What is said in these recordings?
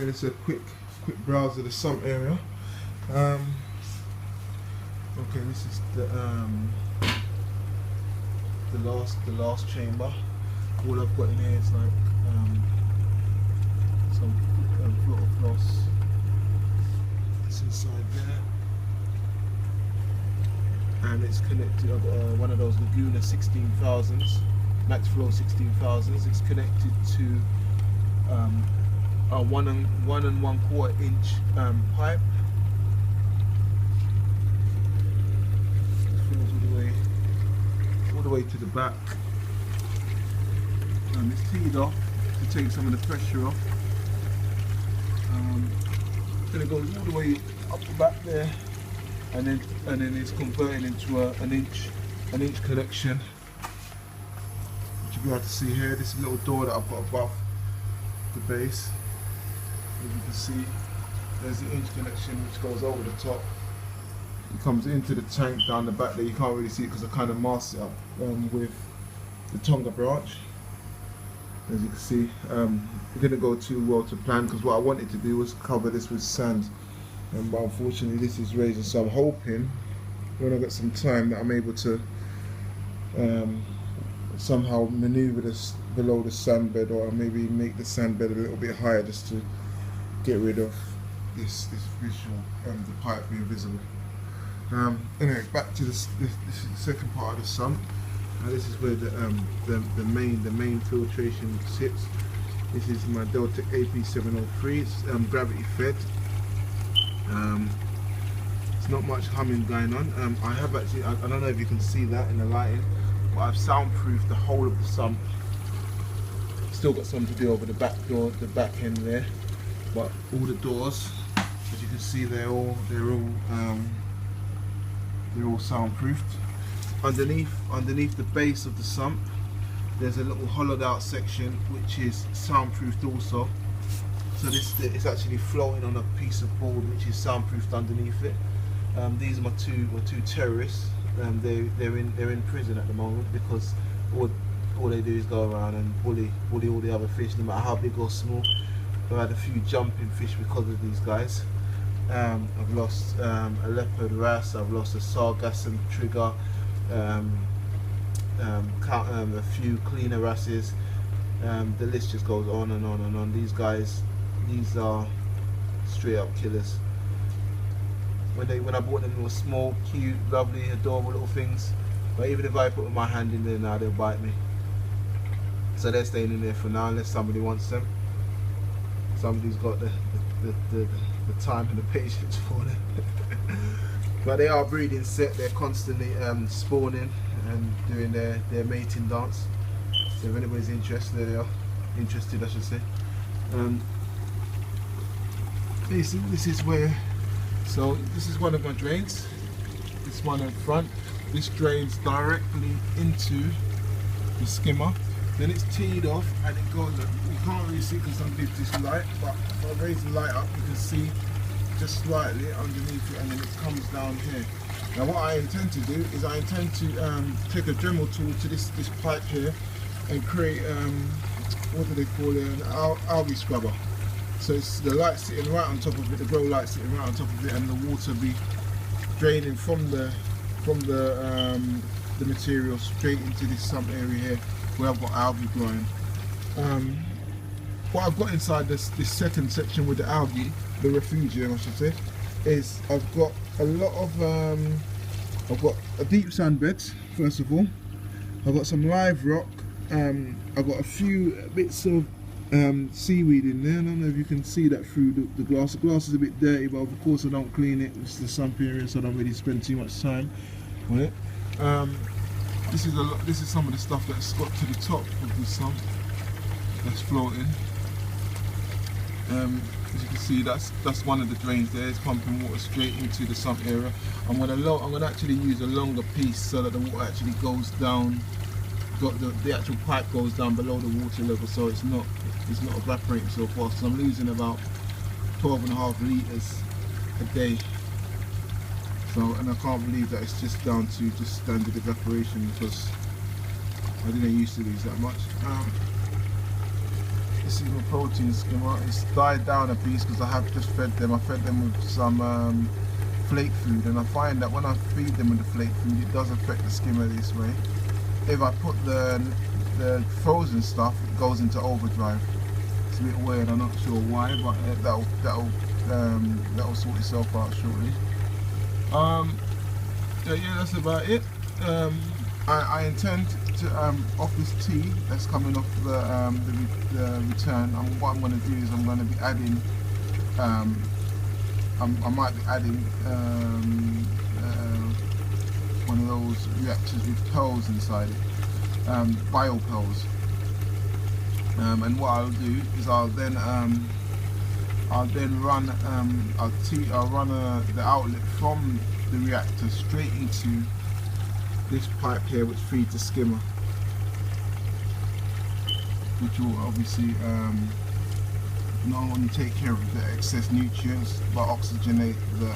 Okay, this is a quick browse of the sump area. Okay, this is the last chamber. All I've got in here is like some floor floss. It's inside there, and it's connected. I've got one of those Laguna 16,000s, max flow 16,000s. It's connected to a 1 1/4 inch pipe. It flows all the way to the back, and it's teed off to take some of the pressure off. Then it goes all the way up the back there, and then it's converted into an inch connection, which you'll be able to see here. This little door that I've got above the base, as you can see, there's the inch connection which goes over the top. It comes into the tank down the back there. You can't really see it because I kind of masked it up with the Tonga branch. As you can see, it didn't go too well to plan, because what I wanted to do was cover this with sand, but unfortunately this is raising. So I'm hoping when I get some time that I'm able to somehow maneuver this below the sand bed, or maybe make the sand bed a little bit higher, just to get rid of this visual, the pipe being visible. Anyway, back to this is the second part of the sump. This is where the main filtration sits. This is my Deltec AP703. It's gravity fed. It's not much humming going on. I have actually, I don't know if you can see that in the lighting, but I've soundproofed the whole of the sump. Still got some to do over the back door, the back end there, but all the doors, as you can see, they're all soundproofed. Underneath the base of the sump, there's a little hollowed out section which is soundproofed also. So it's actually floating on a piece of board which is soundproofed underneath it. These are my two terrorists. They're in prison at the moment, because all they do is go around and bully all the other fish, no matter how big or small. I've had a few jumping fish because of these guys. I've lost a leopard wrasse, I've lost a sargassum trigger, a few cleaner wrasses. The list just goes on and on and on. These guys, these are straight up killers. When I bought them, they were small, cute, lovely, adorable little things. But even if I put my hand in there now, they'll bite me. So they're staying in there for now, unless somebody wants them. Somebody's got the time and the patience for them. But they are breeding set. They're constantly spawning and doing their mating dance. So if anybody's interested, I should say. This is where. So this is one of my drains. This one in front. This drains directly into the skimmer. Then it's teed off and it goes. You can't really see because underneath this light, but if I raise the light up, you can see just slightly underneath it, and then it comes down here. Now what I intend to do is I intend to take a Dremel tool to this pipe here and create what do they call it, an algae scrubber. So it's the light sitting right on top of it, the grow light sitting right on top of it, and the water be draining from the material straight into this sump area here where I've got algae growing. What I've got inside this second section with the algae, the refugium I should say, is I've got a lot of I've got a deep sand bed first of all. I've got some live rock. I've got a few bits of seaweed in there. I don't know if you can see that through the glass. The glass is a bit dirty, but of course I don't clean it. It's the sump area, so I don't really spend too much time on it. This is some of the stuff that's got to the top of the sump that's floating. As you can see, that's one of the drains there. It's pumping water straight into the sump area. I'm gonna actually use a longer piece so that the water actually goes down. The actual pipe goes down below the water level, so it's not evaporating so fast. So I'm losing about 12.5 litres a day. So, and I can't believe that it's just down to just standard evaporation, because I didn't used to lose that much. this is my protein skimmer. It's died down a piece because I have just fed them. I fed them with some flake food, and I find that when I feed them with the flake food, it does affect the skimmer this way. If I put the frozen stuff, it goes into overdrive. It's a bit weird. I'm not sure why, but that'll sort itself out shortly. Yeah, that's about it. I intend to off this tea that's coming off the return. What I'm going to do is I'm going to be adding. I might be adding one of those reactors with pearls inside it, bio pearls. And what I'll do is I'll then run the outlet from the reactor straight into this pipe here, which feeds the skimmer, which will obviously not only take care of the excess nutrients but oxygenate the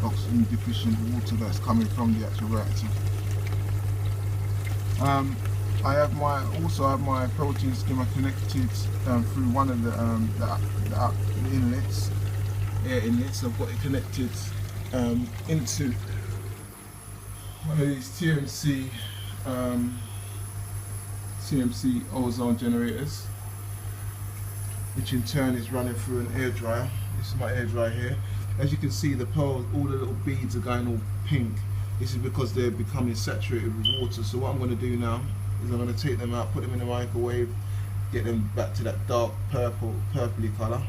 oxygen deficient water that's coming from the actual reactor. I also have my protein skimmer connected through one of the inlets, air inlets. I've got it connected into one of these TMC ozone generators, which in turn is running through an air dryer. This is my air dryer here. As you can see, the pearls, all the little beads are going all pink. This is because they're becoming saturated with water. So what I'm going to do now is I'm going to take them out, put them in the microwave, get them back to that dark purpley colour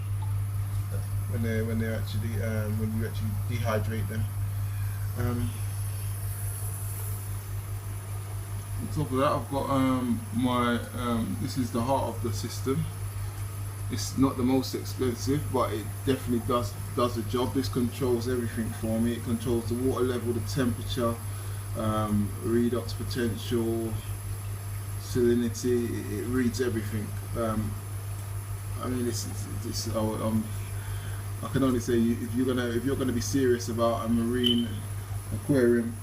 when you actually dehydrate them. On top of that, I've got this is the heart of the system. It's not the most expensive, but it definitely does the job. This controls everything for me. It controls the water level, the temperature, redox potential, salinity. It reads everything. I mean, I can only say, if you're gonna be serious about a marine aquarium,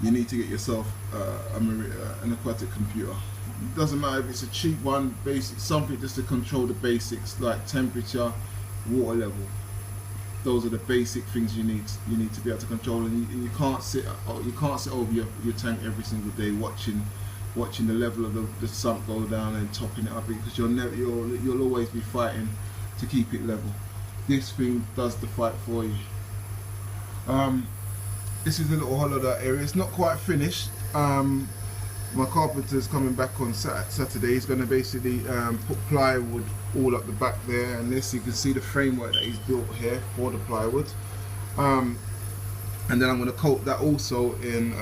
you need to get yourself an aquatic computer. It doesn't matter if it's a cheap one, basic, something just to control the basics like temperature, water level. Those are the basic things you need to be able to control, and you can't sit over your tank every single day watching the level of the sump go down and topping it up, because you'll always be fighting to keep it level. This thing does the fight for you. This is a little holiday area. It's not quite finished. My carpenter's coming back on Saturday. He's going to basically put plywood all up the back there, and this, you can see the framework that he's built here for the plywood. And then I'm going to coat that also in